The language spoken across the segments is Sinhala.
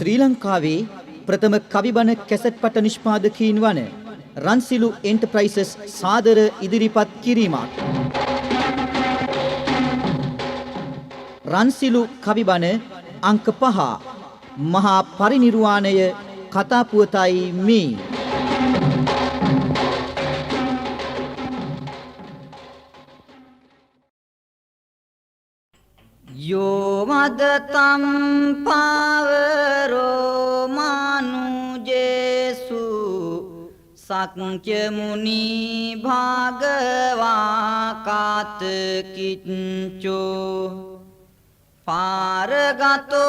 ශ්‍රී ලංකාවේ ප්‍රථම කවිබන කැසට් පට නිෂ්පාදකීන් වන රන්සිලු එන්ටර්ප්‍රයිසස් සාදර ඉදිරිපත් කිරීමක්. රන්සිලු කවිබන අංක 5 මහා පරිනිර්වාණය කතාපුවතයි මේ. Yo madatam pavaro manu jesu sakya muni bhagava kat kincho paragato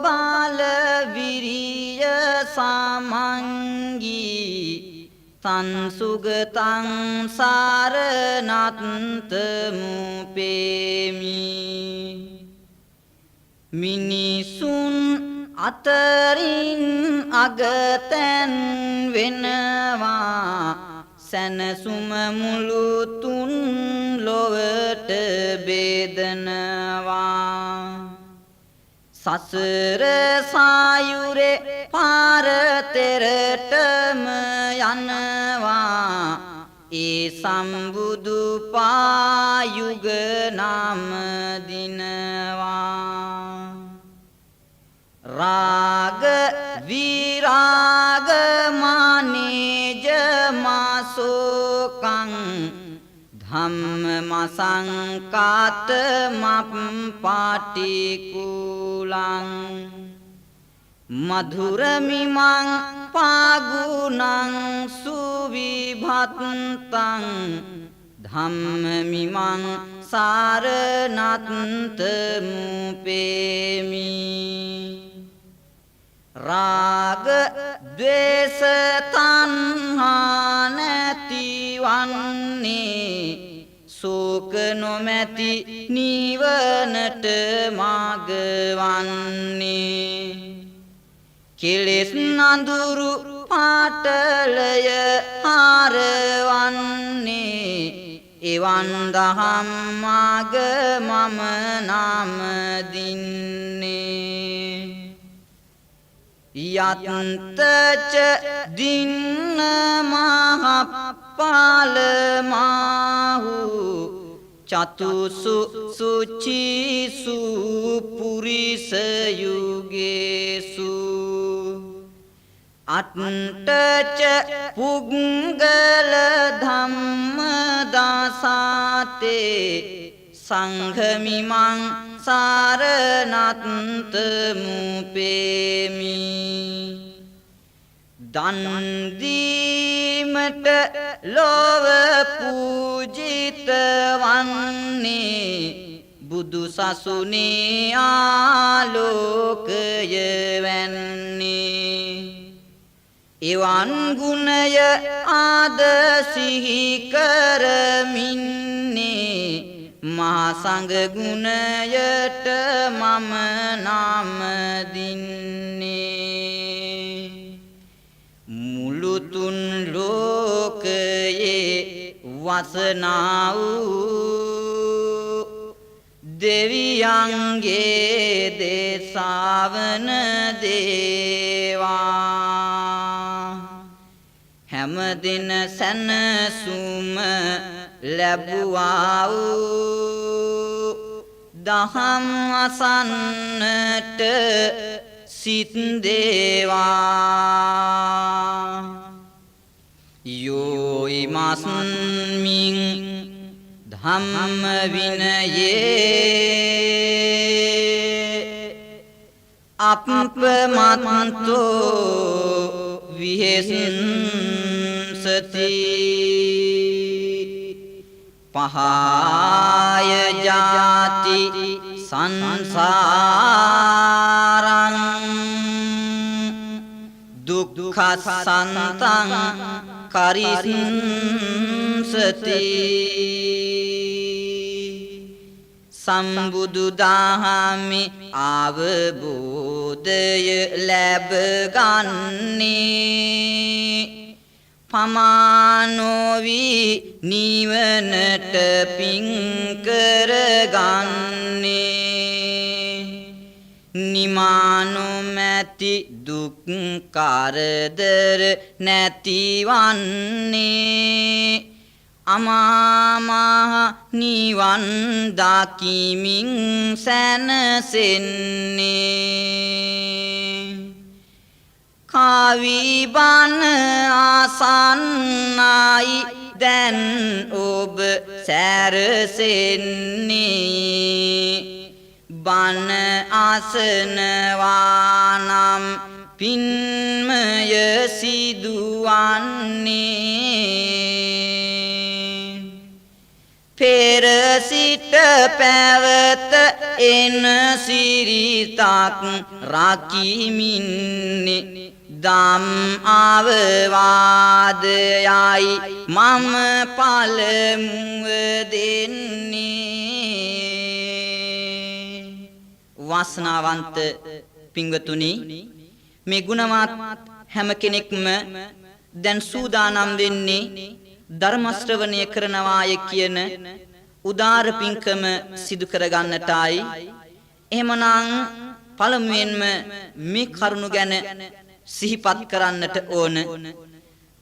bala viriya samangi සංසුගතං සාරනත්තමුපේමි මිනිසුන් අතරින් අගතැන් වෙනවා සැනසුම මුළු තුන් ලොවට බෙදනවා සසර සායුරේ පාර තෙරටම යනවා ඒ සම්බුදු පායුග නාම දිනවා රාග විරාග මානේජ මාසෝකං ධම්ම මසංකාත මප් පාටිකුලං මధుරමිමං පාගුණං සුවිභත්තං ධම්මමිමං සාරනත්තමුපේමි රාග ද්වේෂ තණ්හා නැතිවන්නේ සෝක නොමැති නිවනට මාර්ග වන්නේ කෙලෙස් නඳුරු පාටලය හරවන්නේ එවන් දහම් මාර්ග මම නාම දින්නේ යත්තච දින්න මහප්පාලමාහු චතුසු සුචිසු පුරිස යුගේසු අට්ඨච පුග්ගල ධම්ම දාසාතේ සංඝමිමං සාරනත්තමුපේමි දන් දීමට ලොව පූජිත වන්නේ බුදු සසුනේ ආලෝකය වැන්නේ එවන් ගුණය ආද සිහි කරමින්නේ මහා සංඝ ගුණයට මම නාම දින්නේ මුළු තුන් ලෝකයේ වසනා වූ දෙවියන්ගේ දේශාවන දේවා හැම දින සැනසුම ලැබුවා වූ දහම් අසන්නට සිත් දේවා යෝ ඉමස්මින් ධම්ම විනයේ අප්පමත්තෝ විහෙසති පහාය ජාති සංසාරං දුක්ඛසන්තං කරිස්සති සම්බුදු දහමේ අවබෝධය ලැබ ගන්නේ පමානෝවි නිවනට පිං කරගන්නේ නිමානොමැති දුක් කරදර නැතිවන්නේ අමා මහ නිවන් දකිමින් සැනසෙන්නේ කවි බණ ආසන්නයි දැන් ඔබ සැරසෙන්නේ බණ අසනවා නම් පින්මය සිදුවන්නේ පෙර සිට පැවත එන සිරිතක් රකිමින්නේ දම් අවවාදයයි මම පළමුව දෙන්නේ වාසනාවන්ත පින්වතුනි මේ ගුණවත් හැම කෙනෙක්ම දැන් සූදානම් වෙන්නේ ධර්ම ශ්‍රවණය කරනවාය කියන උදාර පින්කම සිදු කර ගන්නටයි එහෙමනම් පළමුවෙන්ම මේ කරුණ ගැන සිහිපත් කරන්නට ඕන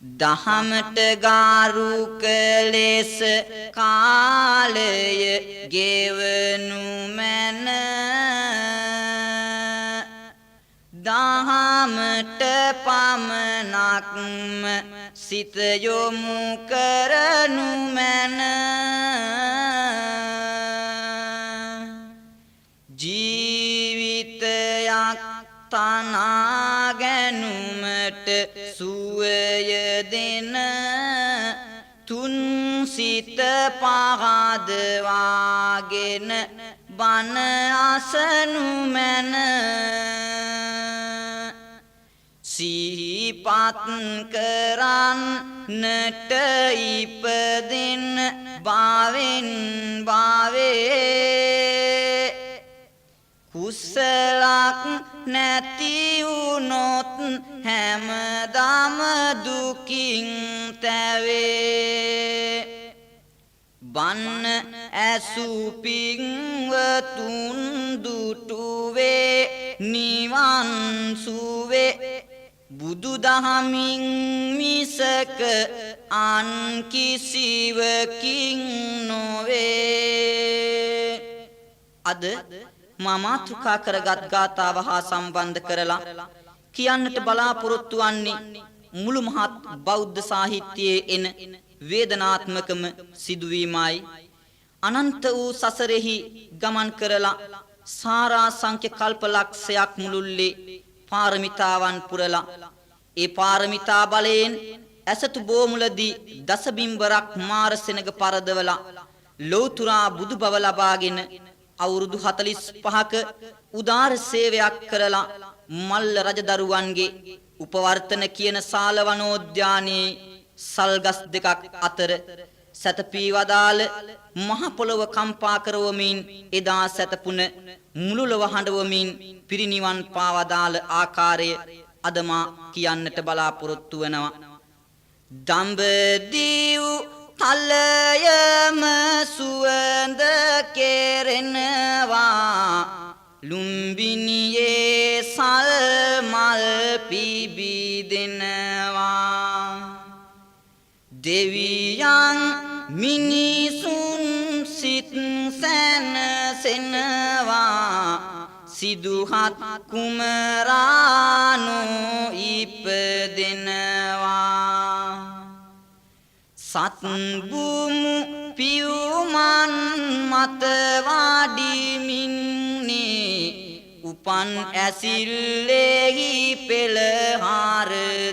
දහමට ගාරුක ලෙස කාලය ගෙවනු මැන දහමට පමණක්ම සිත යොමු කරනු මැන ජීවිතයක් තනා ගැනුමට සුවය දෙන තුන් සිත පහදවාගෙන බණ අසනු මැන සිහිපත් කරන්නට ඉපදෙන භවෙන් භවේ කුසලක් නැති වුනොත් හැමදාම දුකින් තැවේ බන්න ඇසුපින්වතුන් දුටුවේ නිවන් සුවේ බුදු දහමින් මිසක අන් කිසිවකින් නොවේ අද මා මාතෘකා කරගත් ගාථාව හා සම්බන්ධ කරලා කියන්නට බලාපොරොත්තු වන්නේ මුළු මහත් බෞද්ධ සාහිත්‍යයේ එන වේදනාත්මකම සිදුවීමයි අනන්ත වූ සසරෙහි ගමන් කරලා සාරා සංඛ්‍ය කල්ප ලක්ෂයක් මුළුල්ලේ පාරමිතාවන් පුරලා ඒ පාරමිතා බලයෙන් ඇසතු බෝමුලදී දසබිම්බරක් මාරසෙනග පරදවලා ලෞතුරා බුදු බව ලබාගෙන අවුරුදු 45ක උදාර සේවයක් කරලා මල්ල රජදරුවන්ගේ උපවර්තන කියන සාලවනෝද්‍යානයේ සල්ගස් දෙකක් අතර සතපී වදාළ මහ පොළව කම්පා කරවමින් එදා සතපුන මුළු ලොව හඬවමින් පිරිනිවන් පාවදාළ ආකාරය අද මා කියන්නට බලාපොරොත්තු වෙනවා දඹදිව් තලයම සුවඳ කෙරෙනවා ලුම්බිනියේ සල් මල් පිබිදෙනවා දෙවියන් මිනිසුන් සිත් සැනසෙනවා සිදුහත් කුමරානෝ ඉපදෙනවා සත් බුමු පියුමන් මත වඩිමින්නේ උපන් ඇසිල්ලෙහි පෙළහර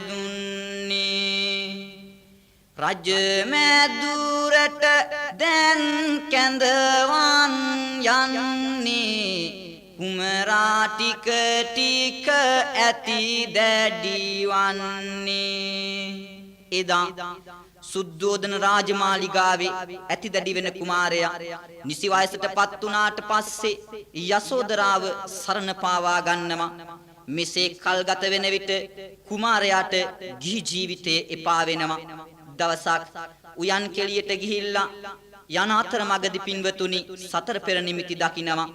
දුන්නේ රජ මැදුරට දැන් කැඳවන් යන්නේ කුමරා ටික ටික ඇති දැඩිවන්නේ එදා සුද්ධෝදන රාජමාලිගාවේ ඇති දැඩි වෙන කුමාරයා නිසි වයසටපත් වුණාට පස්සේ යසෝදරාව සරණ පාවා ගන්නවා මෙසේ කල්ගත වෙන විට කුමාරයාට ගිහි ජීවිතේ එපා වෙනවා දවසක් උයන් කෙලියට ගිහිල්ලා යන අතර මගදී පින්වතුනි සතර පෙර නිමිති දකිනවා.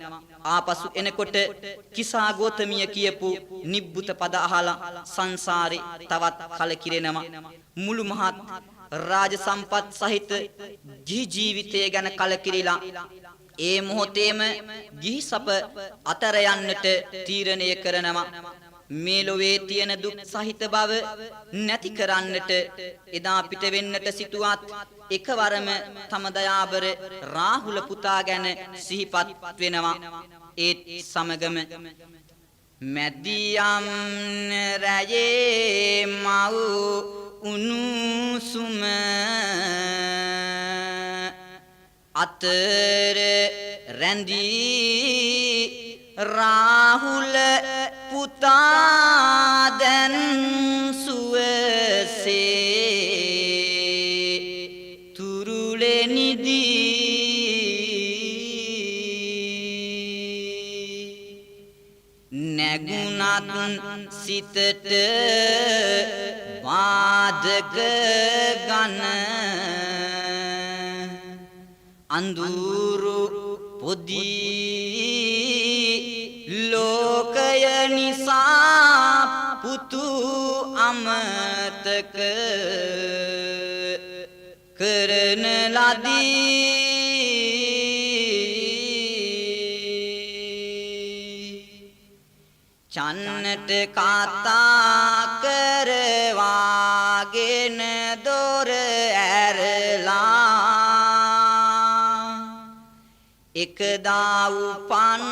ආපසු එනකොට කිසා ගෝතමිය කියපු නිබ්බුත පද අහලා සංසාරේ තවත් කලකිරෙනවා. මුළු මහත් රාජ සම්පත් සහිත ජීවිතය ගැන කලකිරිලා ඒ මොහොතේම ගිහි සප අතර යන්නට තීරණය කරනවා. මේ ලෝවේ තියෙන දුක් සහිත බව නැති කරන්නට එදා පිට වෙන්නට සිටුවත් එකවරම තම දයාබර රාහුල පුතා ගැන සිහිපත් වෙනවා. ඒත් සමගම මැදියම් රැයේ මව් උණුසුම අතර රැඳී රාහුල පුතා දැන් සුවසේ තුරුලෙනිදී නැගුණත් සිතට වාදක ගන අඳුරු පොදි ලෝකය නිසා පුතු අමතක කරන ලදී චන්නට කතා කරවාගෙන දොර ඇරලා එකදා උපන්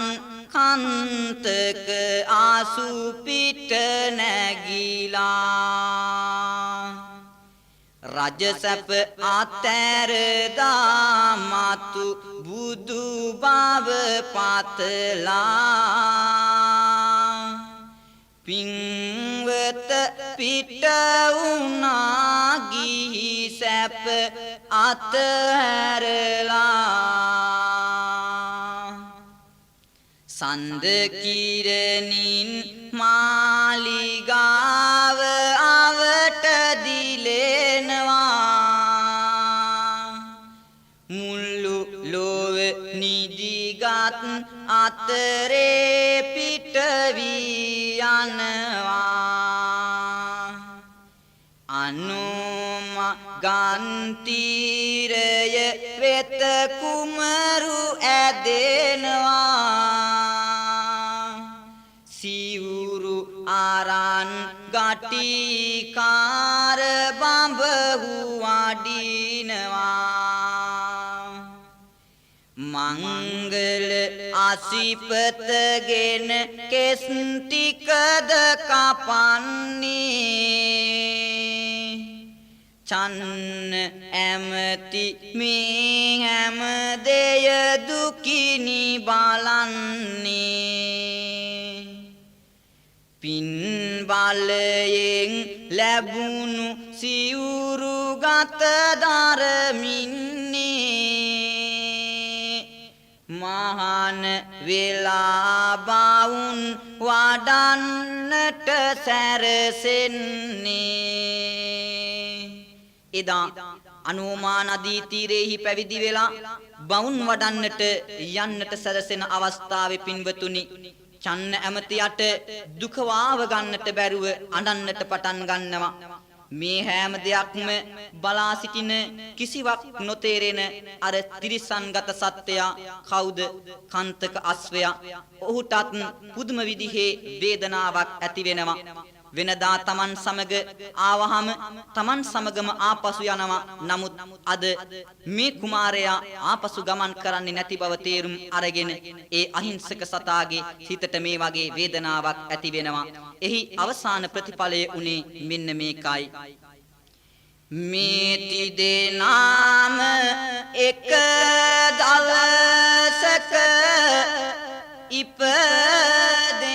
කන්තක ආසු පිට නැගිලා රජසැප අතැර දාමතු බුදු බව පතලා පින්වත පිට උනා ගිහි සැප අතහැරලා සඳ කිරණින් මාලිගාව අවට දිලෙනවා මුළු ලොව නිදිගත් අතරේ පිට වී යනවා අනුම ගන්තිරය වෙත කුමරු ඇදෙනවා සිවුරු ආරන් ගටිකාර බඹහු වඩිනවා මංගල අසිපතගෙන කෙස් ටිකද කපන්නේ චන්න ඇමති මේ හැම දෙය දුකිනි බලන්නේ පින් බලයෙන් ලැබුණු සිවුරු ගත දරමින්නේ මහාන වෙලා බවුන් වඩන්නට සැරසෙන්නේ එදා අනුමා නදී තීරෙහි පැවිදි වෙලා බවුන් වඩන්නට යන්නට සැරසෙන අවස්ථාවේ පින්වතුනි චන්න ඇමතියට දුක වාව ගන්නට බැරුව අඬන්නට පටන් ගන්නවා මේ හැම දෙයක්ම බලා සිටින කිසිවක් නොතේරෙන අර තිරිසන්ගත සත්වයා කවුද කන්තක අස්වැයා ඔහුටත් පුදුම විදිහේ වේදනාවක් ඇති වෙනවා වෙනදා තමන් සමග ආවහම තමන් සමගම ආපසු යනවා නමුත් අද මේ කුමාරයා ආපසු ගමන් කරන්නේ නැති බව තේරුම් අරගෙන ඒ අහිංසක සතාගේ හිතට මේ වගේ වේදනාවක් ඇති වෙනවා එහි අවසාන ප්‍රතිඵලය උනේ මෙන්න මේකයි මේ තිදෙනාම එක දවසක ඉපදෙනවා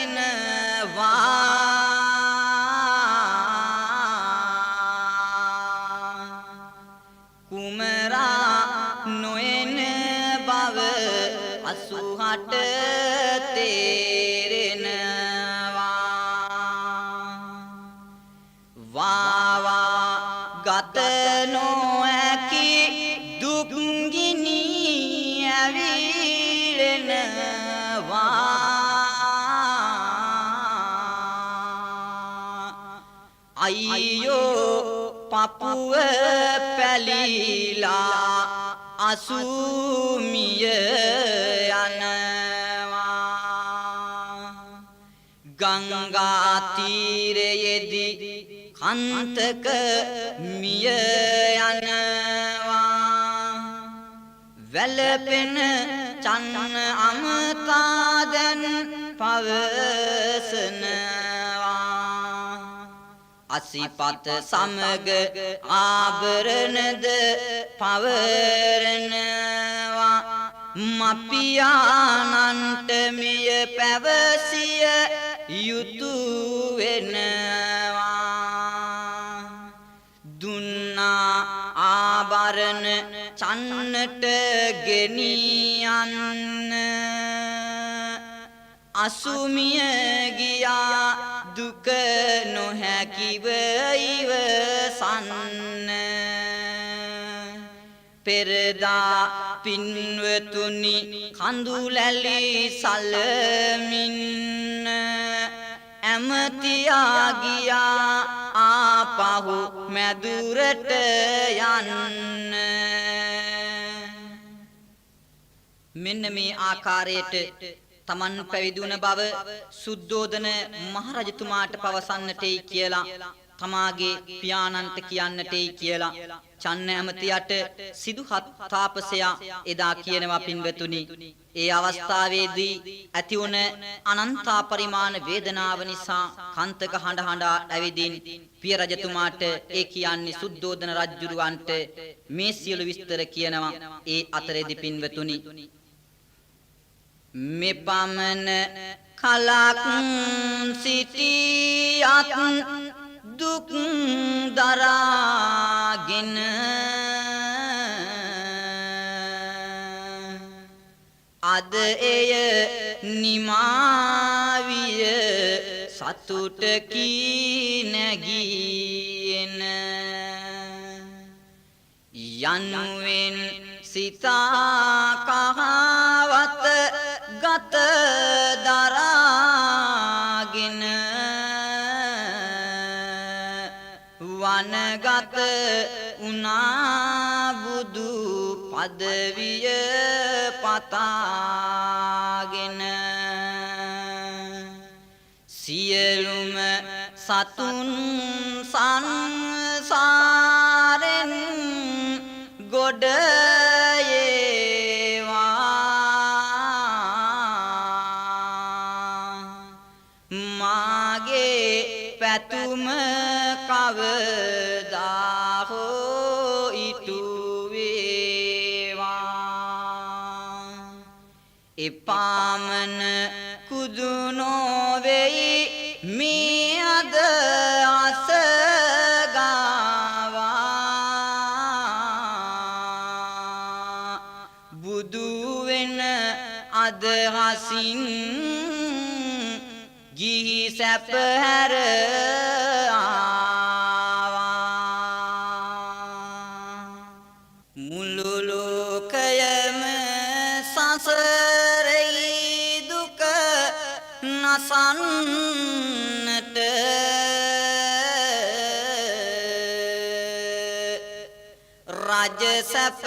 අසුහට තේරෙනවා වාවා ගත නොහැකි දුක්ගිනි අයියෝ පපුව පැලිලා අසුමිය යනවා ගංගා තීරයේදී කන්තක මිය යනවා වැළපෙන චන්න අමතා දැන් පවසනවා අසිපත සමග ආභරණද පවරනවා මපියානන්ට මෙය පැවසිය යුතු වෙනවා දුන්නා ආභරණ චන්නට ගෙනියන්න අසුමිය ගියා දුක නොහැකිව ඉවසන්න පෙරදා පින්වතුනි කඳුලැලි සලමින් ඇමතියා ගියා ආපහු මැදුරට යන්න මෙන්න මේ ආකාරයට තමන් පැවිදි වුණ බව සුද්ධෝදන මහරජතුමාට පවසන්නටයි කියලා තමාගේ පියාණන්ට කියන්නටයි කියලා චන්න ඇමතියට සිදුහත් තාපසයා එදා කියනවා පින්වතුනි ඒ අවස්ථාවේදී ඇති වුණ අනන්තා පරිමාණ වේදනාව නිසා කන්තක හඬ හඬා ඇවිදින් පිය රජතුමාට ඒ කියන්නේ සුද්ධෝදන රජුරවන්ට මේ සියලු විස්තර කියනවා ඒ අතරේදී පින්වතුනි මෙපමණ කලක් සිටියත් දුක් දරාගෙන අද එය නිමාවිය සතුටකී නැගීන යනුවෙන් සිතා කහවත ගත දරාගෙන වනගත උනා බුදු පදවිය පතාගෙන සියලුම සතුන් සංසාරෙන් ගොඩ පැතුම කවදා හෝ ඉටු වේවා එපාමන කුදු නොවේයි මේ අද අසගාවා බුදු වෙන අදහසින් ගිහි සැප හැර මුළු ලෝකයම සසරේ දුක නසන්නට රජ සැප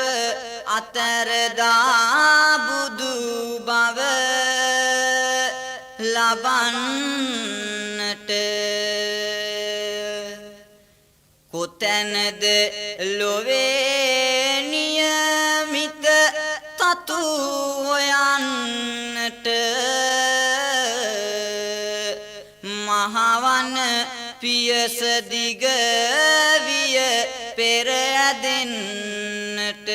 අතරදා බුදු බව ලබන්නට කොතැනද ලොවේ නියමිත තතු හොයන්නට මහවන පියස දිග විය පෙර ඇදෙන්නට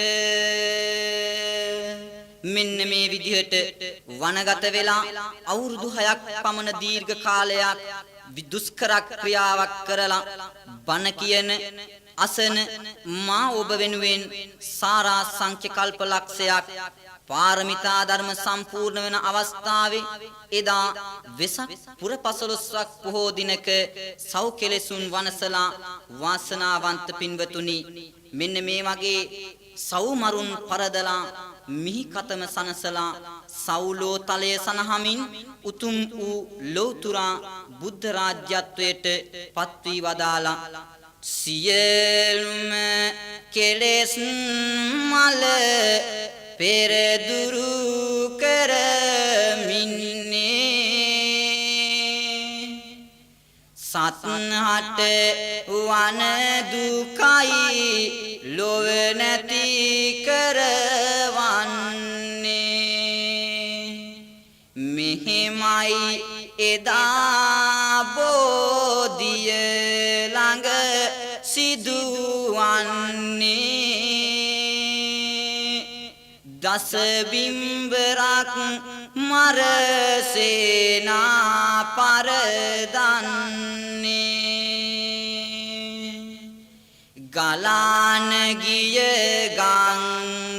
මෙන්න මේ විදිහට වනගත වෙලා අවුරුදු 6ක් පමණ දීර්ඝ කාලයක් දුෂ්කර ක්‍රියාවක් කරලා බණ කියන අසන මා ඔබ වෙනුවෙන් සාරා සංඛ්‍ය කල්ප ලක්ෂයක් පාරමිතා ධර්ම සම්පූර්ණ වෙන අවස්ථාවේ එදා වෙසක් පුර 15ක් පොහෝ දිනක සෞඛලෙසුන් වනසලා වාසනාවන්ත පින්වතුනි මෙන්න මේ වගේ සව් මරුන් පරදලා මිහි කතම සනසලා සෞලෝ තලයේ සනහමින් උතුම් වූ ලෞතුරා බුද්ධ රාජ්‍යත්වයට පත් වී වදාලා සියලුම කෙලෙස් මල පෙරදුරු කරමින්නේ සත්හට වන දුකයි ලොව නැති කරවන්නේ මෙහෙමයි එදා බෝධිය ළඟ සිදුවන්නේ දස බිම්බරක් මරසේනා පරදන්නේ ගලාන ගිය ගංගානවතින්නේ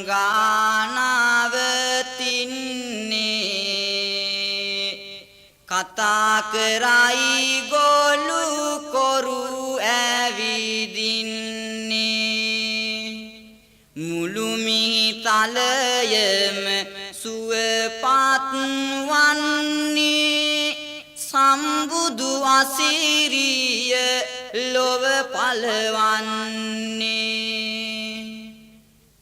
කතා කරයි ගොලු කොරු ඇවිදින්නේ මුළු මිහිතලයම සුවපත් වන්නේ සම්බුදු අසිරිය ලොව පළවන්නේ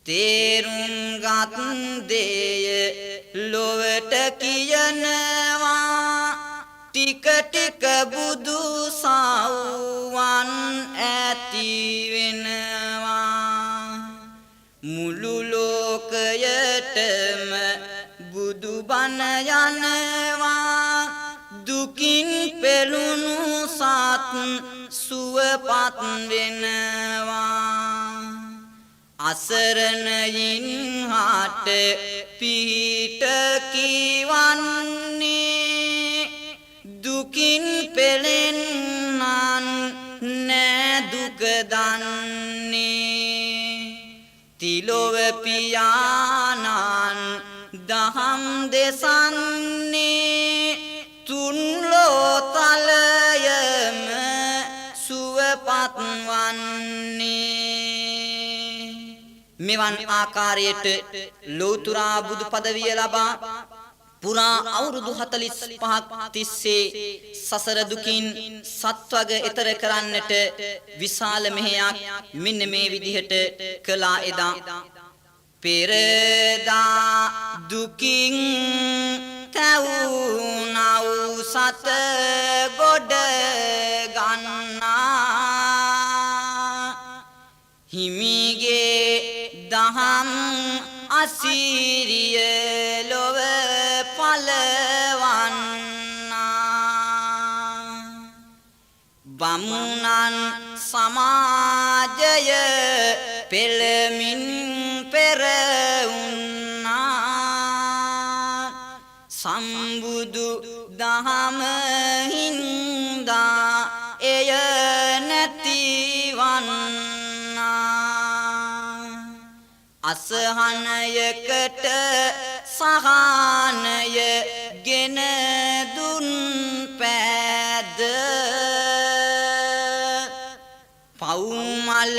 තේරුම් ගත් දේය ලොවට කියනවා ටික ටික බුදු සවුවන් ඇති වෙනවා මුළු ලෝකයටම බුදු බණ යනවා දුකින් පෙළුණු සත් සුවපත් වෙනවා අසරණයින් හට පිහිට කිවන්නේ දුකින් පෙළෙන්නන් නෑ දුක දන්නේ තිලොව පියාණන් දහම් දෙසන්නේ තුන් ලෝතලයම සුවපත් වන්නේ මෙවන් ආකාරයට ලෝතුරා බුදු පදවිය ලබා පුරා අවුරුදු 45ක් තිස්සේ සසර දුකින් සත්වග එතර කරන්නට විශාල මෙහෙයක් මෙන්න මේ විදිහට කළා එදා පෙරදා දුකින් තවුනව් සත ගොඩ ගන්නා හිමිගේ දහම් අසිරිය ලොව පළවන්නා බමුණන් සමාජය පෙළමින් පෙරවුන්නා සම්බුදු දහම හින්දා එය නැතිවන්නා අසහනයකට සහනය ගෙන දුන් පෑද පවුමල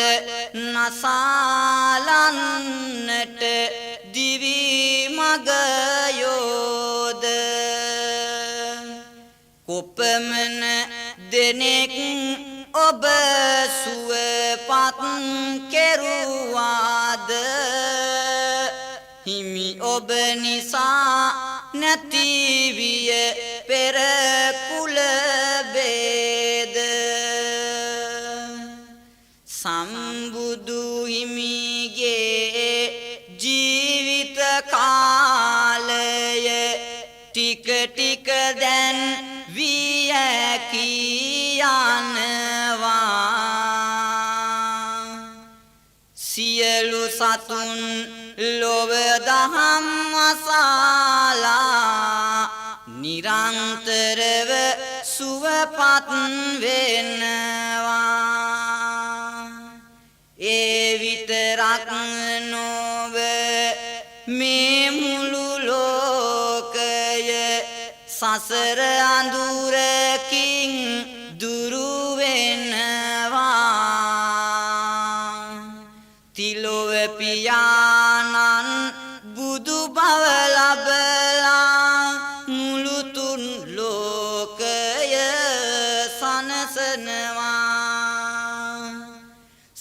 නසාලන්නට දිවි මග යෝද කොපමණ දෙනෙක් ඔබ සුවපත් කෙරුවාද හිමි ඔබ නිසා නැති විය පෙර කුල බේද සම්බුදු හිමිගේ ජීවිත කාලය ටික ටික දැන් විය කියනවා සියලු සතුන් ලොව දහම් අසාලා නිරන්තරව සුවපත් වෙනවා ඒ විතරක් නොව මේ මුළු ලෝකය සසර අඳුරකින් දුරු වෙනවා තිලොව පියාණන් බුදු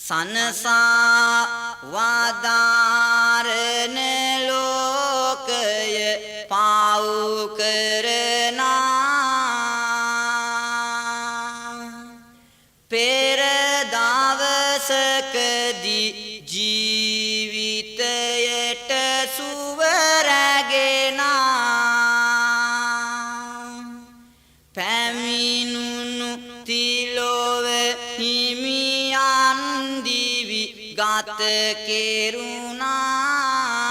සනසා වදාරන ලෝකය පාව් කරනා පෙර දවසකදී ජීවිතයට සුව රැගෙනා පැමිණුණු තිලොව හිමියන් දිවි ගත කෙරුණා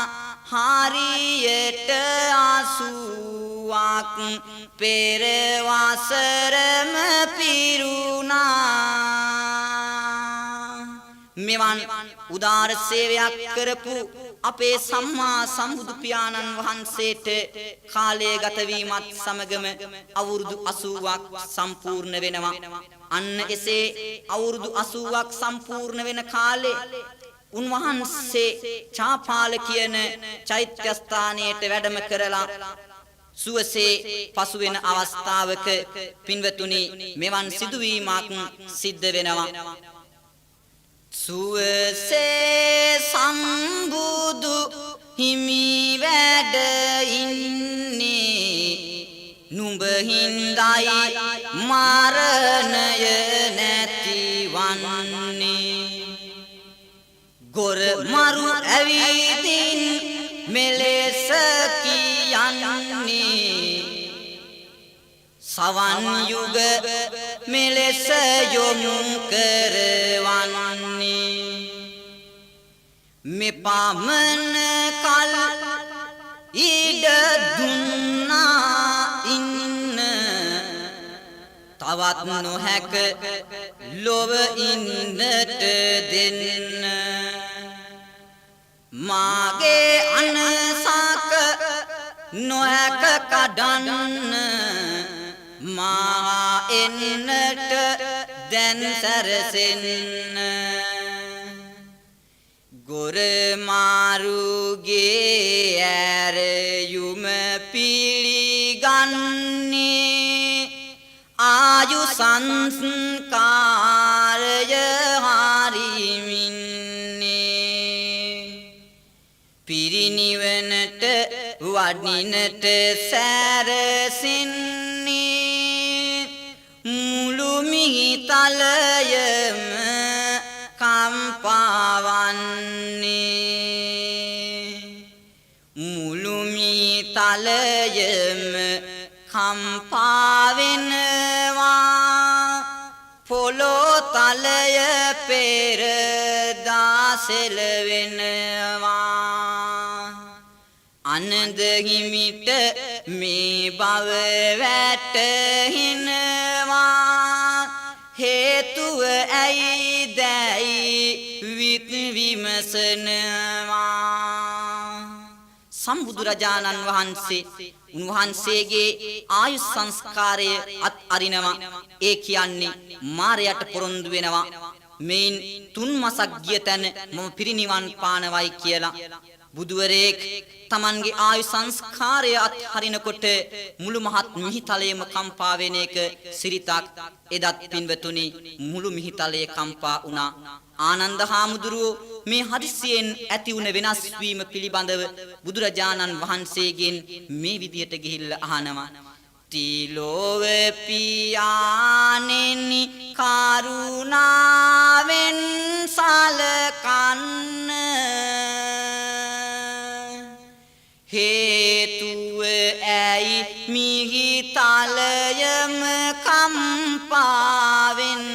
හරියට 80ක් පෙර වසරම පිරුණා මෙවන් උදාර සේවයක් කරපු අපේ සම්මා සම්බුදු පියාණන් වහන්සේට කාලය ගත වීමත් සමගම අවුරුදු 80ක් සම්පූර්ණ වෙනවා. අන්න එසේ අවුරුදු 80ක් සම්පූර්ණ වෙන කාලේ උන්වහන්සේ චාපාල කියන චෛත්‍ය ස්ථානයට වැඩම කරලා සුවසේ පසු වෙන අවස්ථාවක පින්වතුනි මෙවන් සිදුවීමක් සිද්ධ වෙනවා. සුවසේ සම්බුදු හිමි වැඩ ඉන්නේ නුඹ හිඳයි මරණය නැතිවන්නේ ගොර මරු ඇවිදින් මෙලෙස කියන්නේ සවන් යුග මෙලෙස යොමු කරවන්නේ මෙපමණ කල ඉඩ දුන්නා ඉන්න තවත් නොහැක ලොව ඉන්නට දෙන්න මාගේ අනසක නොහැක කඩන්න මා එන්නට දැන් සැරසෙන්න ගොර මාරුගේ ඇරයුම පිළිගන්නේ ආයු සංස්කාරය හරිමින්නේ පිරිනිවනට වඩිනට සැරසෙන්නේ මුළු මිහිතලයම කම්පාවන්නේ මුළු මිහිතලයම කම්පාවෙනවා පොළොව තලය පෙරදාසෙල වෙනවා අනද හිමිට මේ බව වැටහෙනවා හේතුව ඇයිදැයි විමසනවා සම්බුදුරජාණන් වහන්සේ උන්වහන්සේගේ ආයු සංස්කාරය අත් අරිනවා ඒ කියන්නේ මාරයට පොරොන්දු වෙනවා මේන් 3 මාසක් ගිය තැන මම පිරිනිවන් පානවයි කියලා බුදුවරයෙක් තමන්ගේ ආයු සංස්කාරය අත් හරිනකොට මුළු මහත් මිහිතලයේම කම්පා වෙන එක සිරිතක් එදත් පින්වතුනි මුළු මිහිතලයේ කම්පා වුණා ආනන්ද හාමුදුරුවෝ මේ හදිසියෙන් ඇති වුණ වෙනස් වීම පිළිබඳව බුදුරජාණන් වහන්සේගෙන් මේ විදියට ගිහිල්ලා අහනවා තිලෝව පියාණෙනි කරුණාවෙන් සලකන්න හේතුව ඇයි මිහිතලයම කම්පාවෙන්න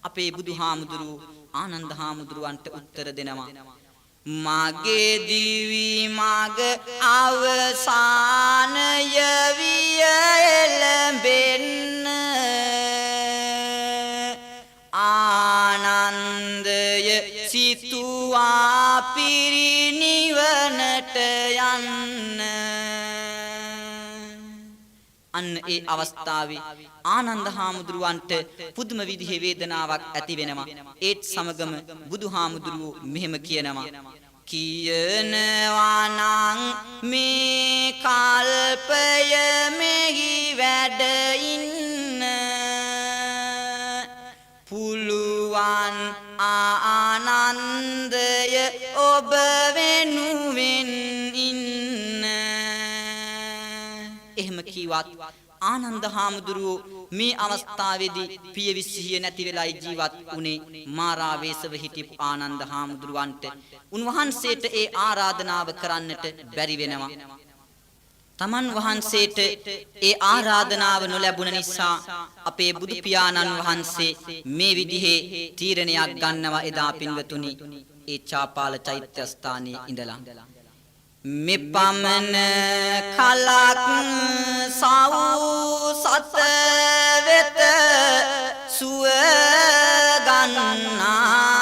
අපේ බුදුහාමුදුරුවෝ ආනන්ද හාමුදුරුවන්ට උත්තර දෙනවා මගේ දිවි මග අවසානය විය එළඹෙන්න ආනන්දය සිතුවා පිරිනිවනට යන්න අන්න ඒ අවස්ථාවේ ආනන්ද හාමුදුරුවන්ට පුදුම විදිහේ වේදනාවක් ඇති වෙනවා ඒත් සමගම බුදුහාමුදුරුවෝ මෙහෙම කියනවා කියනවා නම් මේ කල්පය මෙහි වැඩ ඉන්න ආනන්දය ඔබ වෙනුවෙන් ඉන්න. එහෙම කිව්වත් ආනන්ද හාමුදුරුවෝ මේ අවස්ථාවේදී පියවි සිහිය නැති වෙලයි ජීවත් වුණේ. මාරාවේශව හිටියපු ආනන්ද හාමුදුරුවන්ට උන්වහන්සේට ඒ ආරාධනාව කරන්නට බැරි වෙනවා. තමන් වහන්සේට ඒ ආරාධනාව නොලැබුණ නිසා අපේ බුදු පියාණන් වහන්සේ මේ විදිහේ තීරණයක් ගන්නවා එදා පින්වතුනි ඒ චාපාල චෛත්‍ය ස්ථානයේ ඉඳලා. මෙපමණ කලක් සව් සත වෙත සුව ගන්නා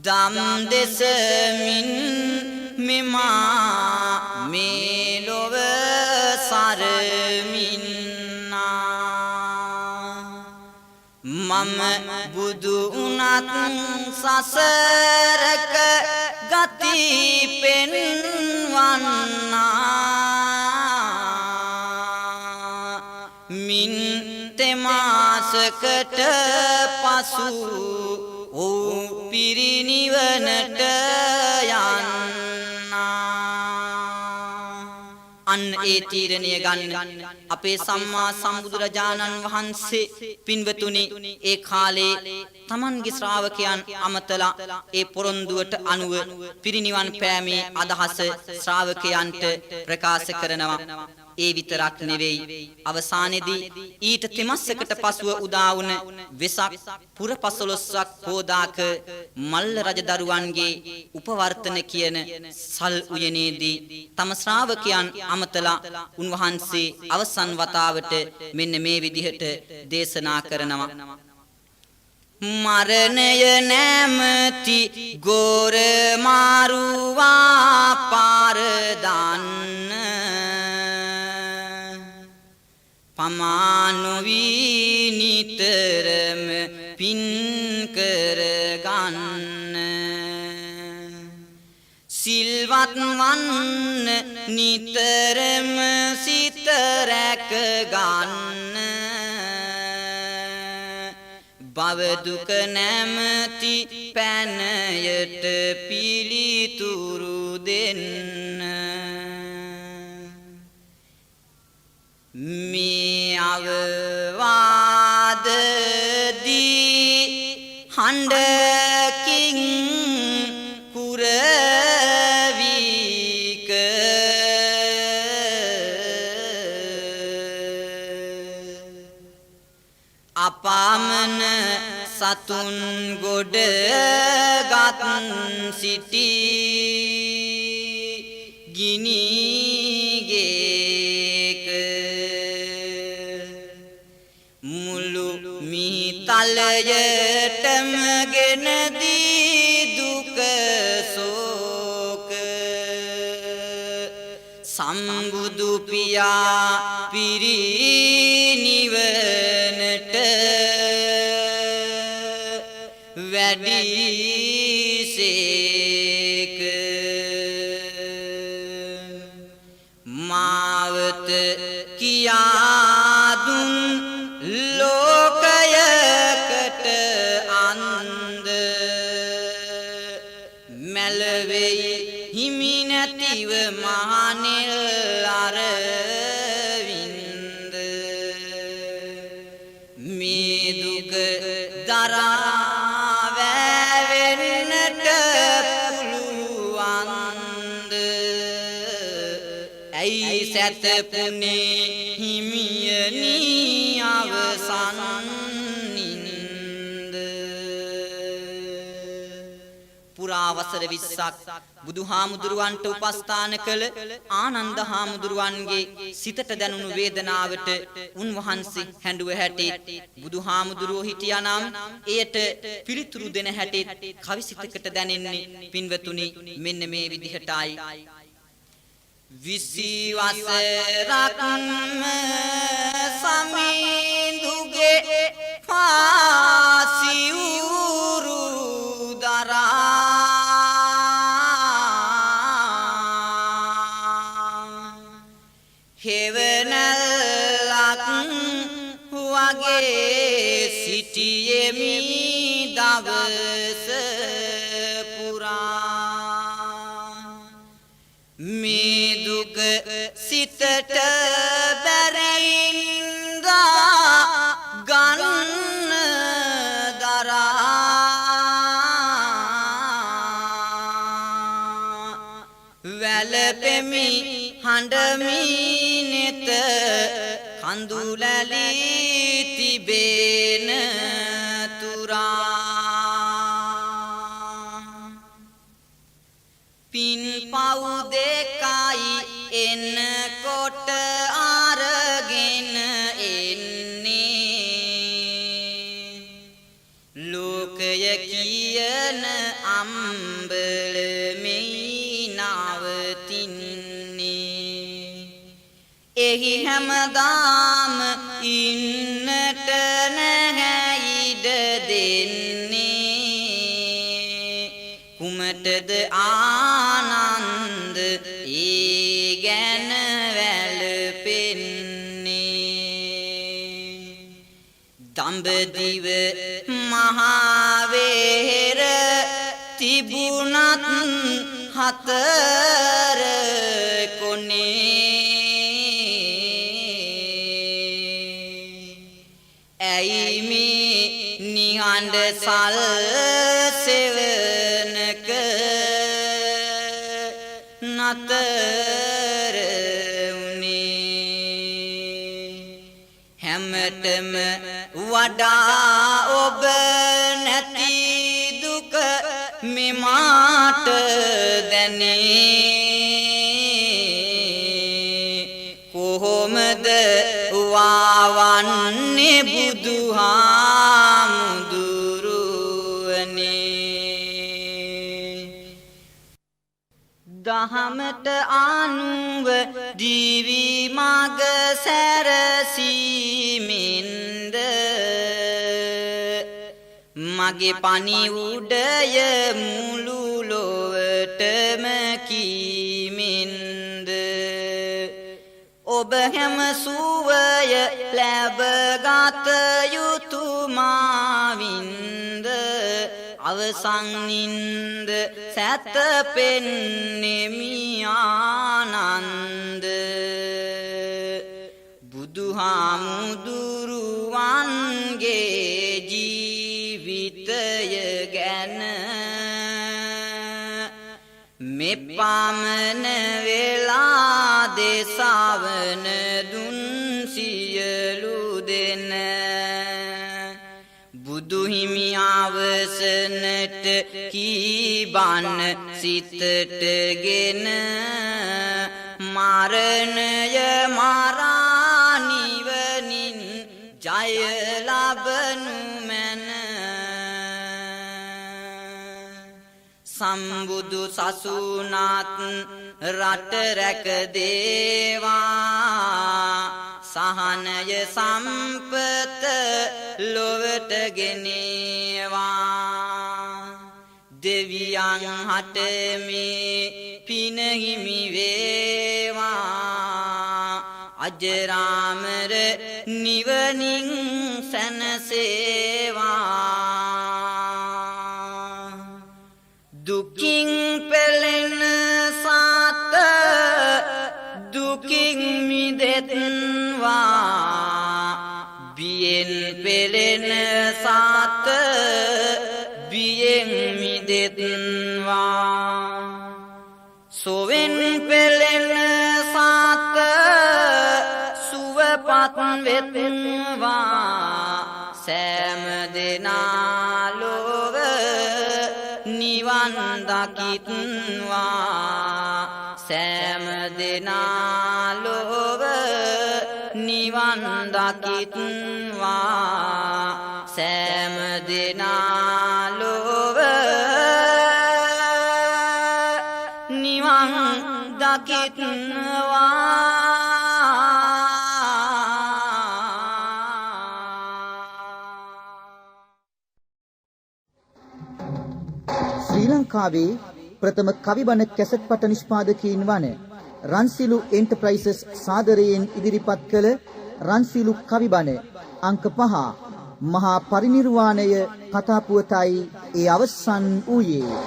දම් දෙසමින් මෙමා මේ ලොව සරමින්නා මම බුදු උනත් සසරක ගති පෙන්වන්නා මින් තෙමාසකට පසු ඕ පිරිනිවනට යන්නා. අන්න ඒ තීරණය ගන්න අපේ සම්මා සම්බුදුරජාණන් වහන්සේ පින්වතුනි ඒ කාලේ තමන්ගේ ශ්‍රාවකයන් අමතලා ඒ පොරොන්දුවට අනුව පිරිනිවන් පෑමේ අදහස ශ්‍රාවකයන්ට ප්‍රකාශ කරනවා. ඒ විතරක් නෙවෙයි අවසානයේදී ඊට තෙමස්සකට පසුව උදා වුණ වෙසක් පුර 15ක් පෝදාක මල්ල රජදරුවන්ගේ උපවර්තන කියන සල් උයනේදී තම ශ්‍රාවකයන් අමතලා උන්වහන්සේ අවසන් වතාවට මෙන්න මේ විදිහට දේශනා කරනවා. මරණය නැමැති ගෝර මාරුවා පාර දාන්න පමානොවී නිතරම පින් කරගන්න සිල්වත් වන්න නිතරම සිත රැක ගන්න භව දුක නැමැති පැනයට පිළිතුරු දෙන්න මේ අවවාදදී හඬකින් කුරවික අපමණ සතුන් ගොඩ ගත් සිටි ගිනිගේක මුළු මිතලයටම ගෙන දී දුක සෝක සම්බුදු පියා පිරිනිවනට වැඩිසේක මාවත කියා දුන් ලෝකයකට අන්ද මැලවෙයි හිමි නැතිව මහනෙල් අරවින්ද මේ දුක දරා වැවෙන්නට පුළුවන්ද ඇයි සැතපුනේ හිමියනී අවසන් නින්ද පුරා වසර 20ක් බුදුහාමුදුරුවන්ට උපස්ථාන කළ ආනන්ද හාමුදුරුවන්ගේ සිතට දැනුණු වේදනාවට උන්වහන්සේ හැඬුව හැටි බුදුහාමුදුරුවෝ හිටියානම් එයට පිළිතුරු දෙන හැටි කවිසිතකට දැනෙන්නේ පින්වතුනි මෙන්න මේ විදිහටයි 20 වසරක්ම සමිඳුගේ පාසියුරු දරා හෙවණලක් වගේ සිටියෙමි දවස පුරා මේ දුක සිතට බැරින්දා ගන්න දරා වැළපෙමි හඬමි නෙත කඳුලැලි තිබෙන තුරා පින් පව් දෙකයි එනකොට අරගෙන එන්නේ ලෝකය කියන අම්බලමෙයි නවතින්නේ එහි හැමදාම ඉන්නට නැහැ ඉඩ දෙන්නේ කුමටද ආනන්ද ඒ ගැන වැළපෙන්නේ දඹදිව මහවේර තිබුණත් හතර කොනේ ඇයි මේ නිහඬ සල් සෙවනක නතර උනේ හැමතෙම වඩා ඔබ නැති දුක මෙමාට දැනේ කොහොමද වාවන්නේ බුදුහාමුදුරුවනේ දහමට අනුව දිවි මග සැරසීමෙන්ද මගේ පණිවුඩය මුළු ලොවටම කීමෙන්ද ඔබ හැම සුවය ලැබගත යුතු මාවින්ද අවසන් නින්ද සැතපෙන්නෙමි ආනන්ද බුදුහාමුදුරුවන්ගේ ජීවිතය ගැන මෙපමණ වෙලා දේශාවන දුන් සියලු දෙන බුදුහිමි අවසනට කීබන් සිතටගෙන මරණය මරා නිවනින් ජය ලබනු මැන සම්බුදු සසුනත් රට රැක දේවා සහනය සම්පත ලොවට ගෙනේවා දෙවියන් හට මේ පින හිමි වේවා අජරාමර නිවනින් සැනසේවා දුකින් පෙළෙන සාත දුකින් මිදෙත්වා බියෙන් පෙළෙන සාත බියෙන් මිදෙත්වා සොවෙන් පෙළෙන සාත සුවපත් වෙත්වා සෑම දෙනා ලොව නිවන් දකිත්වා සෑම දෙනා ලොව නිවන් දකිත්වා සෑම දෙනා ලොව නිවන් දකිත්වා ශ්‍රී ලංකාවේ ප්‍රථම කවිබන කැසට් පට නිෂ්පාදකයින් වන රන්සිලු එන්ටර්ප්‍රයිසස් සාදරයෙන් ඉදිරිපත් කළ රන්සිලු කවිබන අංක 5 මහා පරිනිර්වාණය කතා පුවතයි ඒ අවසන් වූයේ.